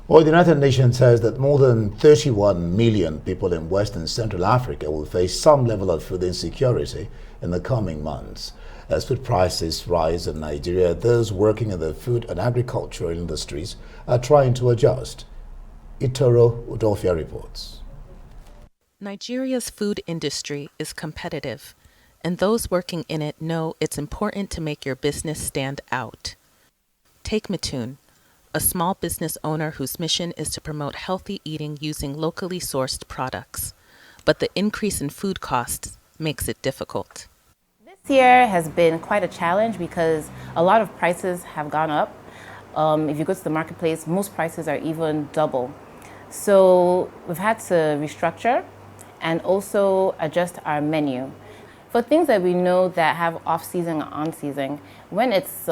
Well, the United Nations says that more than 31 million people in West and Central Africa will face some level of food insecurity in the coming months. As food prices rise in Nigeria, those working in the food and agricultural industries are trying to adjust. Itoro Udofia reports. Nigeria's food industry is competitive, and those working in it know it's important to make your business stand out. Take Matun, a small business owner whose mission is to promote healthy eating using locally sourced products. But the increase in food costs makes it difficult. This year has been quite a challenge because a lot of prices have gone up. If you go to the marketplace, most prices are even double. So we've had to restructure and also adjust our menu. For things that we know that have off-season or on-season, when it's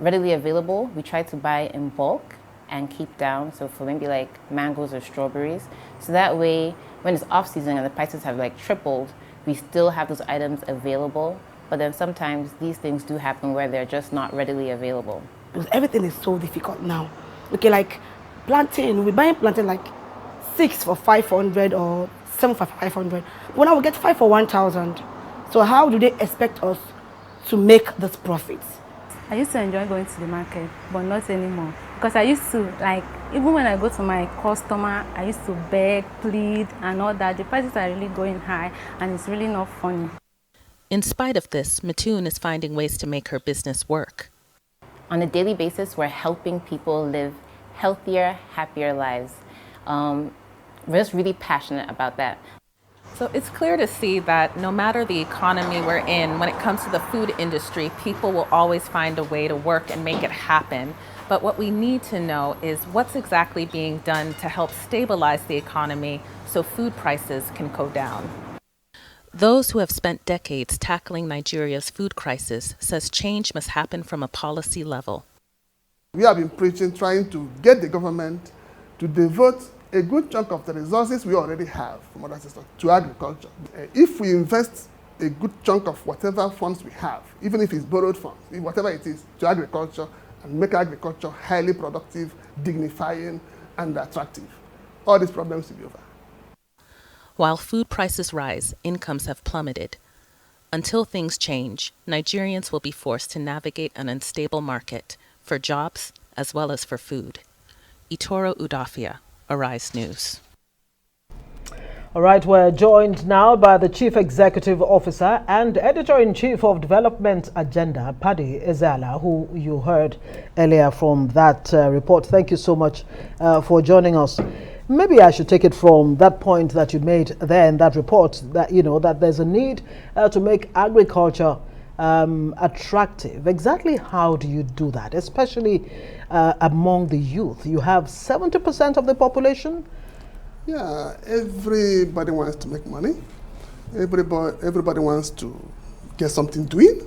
readily available, we try to buy in bulk and keep down. So for maybe like mangoes or strawberries. So that way, when it's off season and the prices have like tripled, we still have those items available. But then sometimes these things do happen where they're just not readily available. Because everything is so difficult now. Okay, like plantain, we're buying plantain like 6 for 500 or 7 for 500. Well, now we get 5 for 1,000. So how do they expect us to make this profits? I used to enjoy going to the market, but not anymore. Because I used to, like, even when I go to my customer, I used to beg, plead, and all that. The prices are really going high, and it's really not funny. In spite of this, Matun is finding ways to make her business work. On a daily basis, we're helping people live healthier, happier lives. We're just really passionate about that. So it's clear to see that no matter the economy we're in, when it comes to the food industry, people will always find a way to work and make it happen. But what we need to know is what's exactly being done to help stabilize the economy so food prices can go down. Those who have spent decades tackling Nigeria's food crisis says change must happen from a policy level. We have been preaching, trying to get the government to devote a good chunk of the resources we already have from other systems to agriculture. If we invest a good chunk of whatever funds we have, even if it's borrowed funds, whatever it is, to agriculture, and make agriculture highly productive, dignifying, and attractive, all these problems will be over. While food prices rise, incomes have plummeted. Until things change, Nigerians will be forced to navigate an unstable market for jobs as well as for food. Itoro Udofia, Arise News. All right, we're joined now by the Chief Executive Officer and Editor-in-Chief of Development Agenda, Paddy Ezeala, who you heard earlier from that report. Thank you so much for joining us. Maybe I should take it from that point that you made there in that report, that that there's a need to make agriculture attractive. Exactly how do you do that, especially among the youth? You have 70% of the population. Yeah, everybody wants to make money. Everybody wants to get something doing.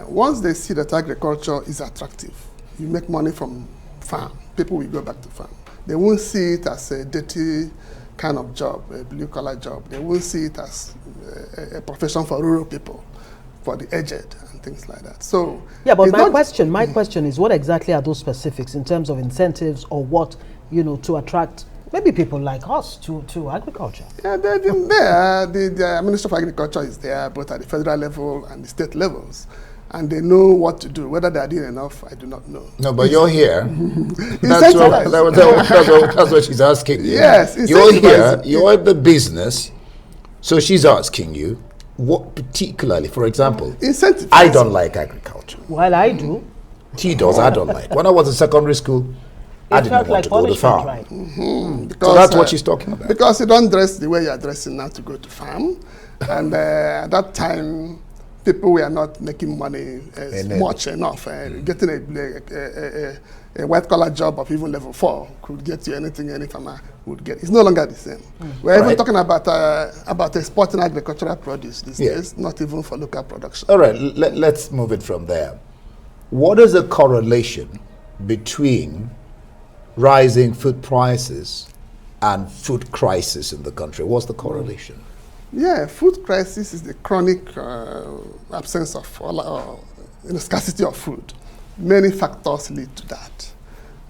Once they see that agriculture is attractive, you make money from farm, people will go back to farm. They won't see it as a dirty kind of job, a blue-collar job. They won't see it as a profession for rural people, for the aged and things like that. So yeah, but my question is, what exactly are those specifics in terms of incentives or what to attract maybe people like us to agriculture? Yeah, they've been there. The Minister of Agriculture is there, both at the federal level and the state levels. And they know what to do. Whether they are doing enough, I do not know. No, but you're here. That's what she's asking you. Yes. You're here, you're in the business, so she's asking you, what particularly, for example, I don't like agriculture. Well, I do. She does, I don't like. When I was in secondary school, I didn't want to go to farm. Right? So that's what she's talking about. Because you don't dress the way you're dressing now to go to farm. And at that time, people were not making money much enough. Getting a white-collar job of even level 4 could get you anything any farmer would get. It's no longer the same. We're even talking about exporting agricultural produce these days, not even for local production. All right, let's move it from there. What is the correlation between rising food prices and food crisis in the country? What's the correlation? Yeah, food crisis is the chronic absence of scarcity of food. Many factors lead to that.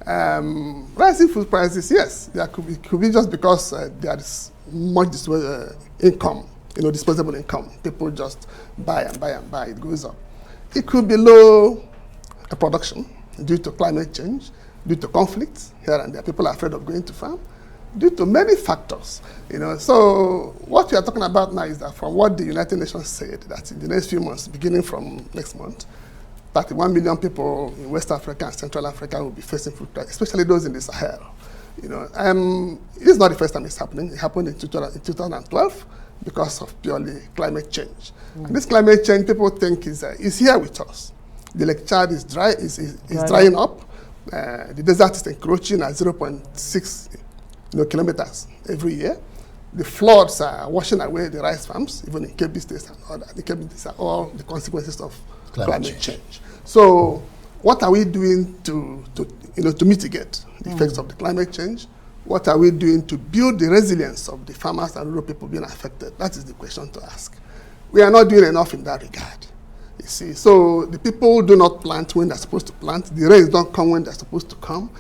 Rising food prices, yes, there could be just because there is much income, disposable income. People just buy and buy and buy. It goes up. It could be low production due to climate change, due to conflicts here and there. People are afraid of going to farm, due to many factors. So what we are talking about now is that from what the United Nations said, that in the next few months, beginning from next month, 31 million people in West Africa and Central Africa will be facing food crisis, especially those in the Sahel. It's not the first time it's happening. It happened in 2012 because of purely climate change. And this climate change, people think is here with us. The Lake Chad is drying up. The desert is encroaching at 0.6 kilometers every year. The floods are washing away the rice farms, even in Kebbi States and all that. The Kebbi States are all the consequences of climate change. So what are we doing to mitigate the effects of the climate change? What are we doing to build the resilience of the farmers and rural people being affected? That is the question to ask. We are not doing enough in that regard. You see, so the people do not plant when they're supposed to plant. The rains don't come when they're supposed to come.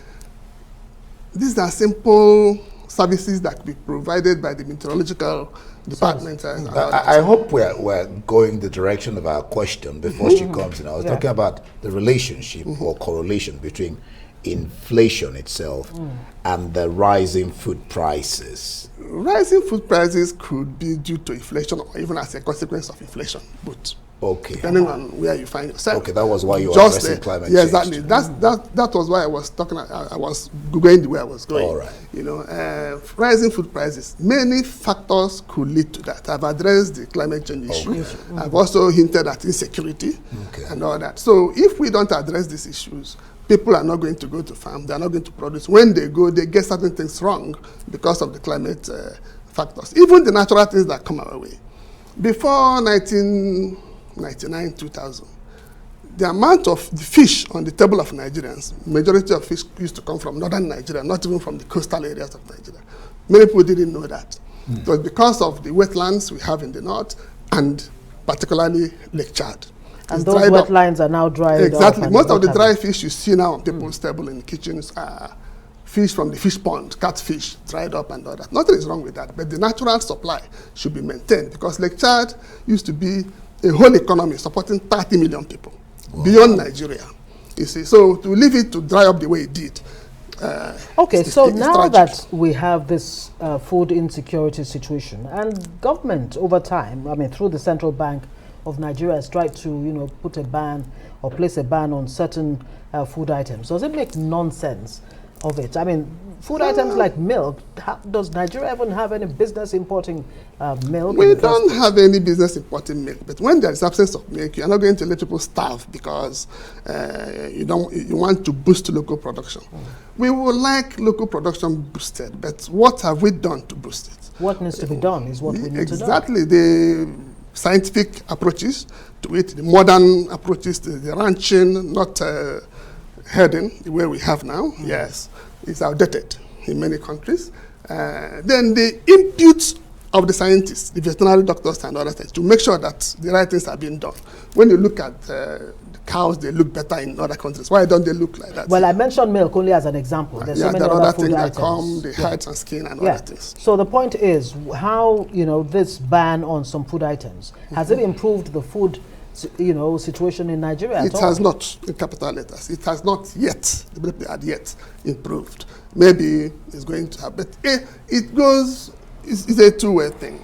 These are simple services that can be provided by the meteorological department. I hope we're going the direction of our question before she comes in. I was talking about the relationship or correlation between inflation itself and the rising food prices. Rising food prices could be due to inflation or even as a consequence of inflation, both. Okay. Depending on where you find yourself. Okay, that was why you were addressing climate change. Yeah, exactly. That was why I was talking. I was going the way I was going. All right. Rising food prices. Many factors could lead to that. I've addressed the climate change issue. I've also hinted at insecurity and all that. So if we don't address these issues, people are not going to go to farm. They are not going to produce. When they go, they get certain things wrong because of the climate factors. Even the natural things that come our way. Before 1999, 2000, the amount of the fish on the table of Nigerians, majority of fish used to come from northern Nigeria, not even from the coastal areas of Nigeria. Many people didn't know that. It was because of the wetlands we have in the north, and particularly Lake Chad. And those wetlands are now dried up. Exactly. Most of the dry fish you see now on people's table in the kitchens are fish from the fish pond, catfish, dried up and all that. Nothing is wrong with that, but the natural supply should be maintained because Lake Chad used to be a whole economy supporting 30 million people beyond Nigeria. You see, so to leave it to dry up the way it did. Okay, so now that we have this food insecurity situation, and government over time, I mean, through the Central Bank of Nigeria has tried to, put a ban or place a ban on certain food items. Does it make nonsense of it? I mean, food items like milk, does Nigeria even have any business importing milk? We don't have any business importing milk, but when there is absence of milk, you are not going to let people starve because you want to boost local production. We would like local production boosted, but what have we done to boost it? What needs to be done is what we need to know. Exactly. The scientific approaches to it, the modern approaches to the ranching, not herding the way we have now, yes, it's outdated in many countries. Then the inputs of the scientists, the veterinary doctors and other things, to make sure that the right things are being done. When you look at the cows, they look better in other countries. Why don't they look like that? Well, I mentioned milk only as an example. There's so many there are other other things items that come, the hides and skin and other things. So the point is, how, this ban on some food items, has it improved the food situation in Nigeria at all? It has not, in capital letters. It has not yet, yet improved. Maybe it's going to happen. But it's a two-way thing.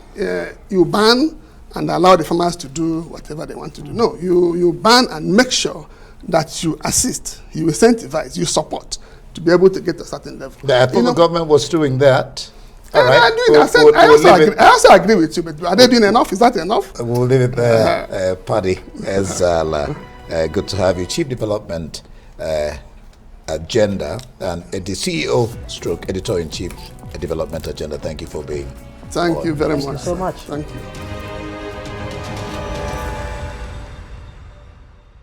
You ban and allow the farmers to do whatever they want to do. No, you ban and make sure that you assist, you incentivize, you support to be able to get to a certain level. I thought the government was doing that. All right. I also agree with you, but are they doing enough? Is that enough? We'll leave it there. Paddy Ezeala, good to have you. Chief Development Agenda and the CEO / Editor-in-Chief Development Agenda. Thank you for being Thank you very much. Thank you so much. Thank you.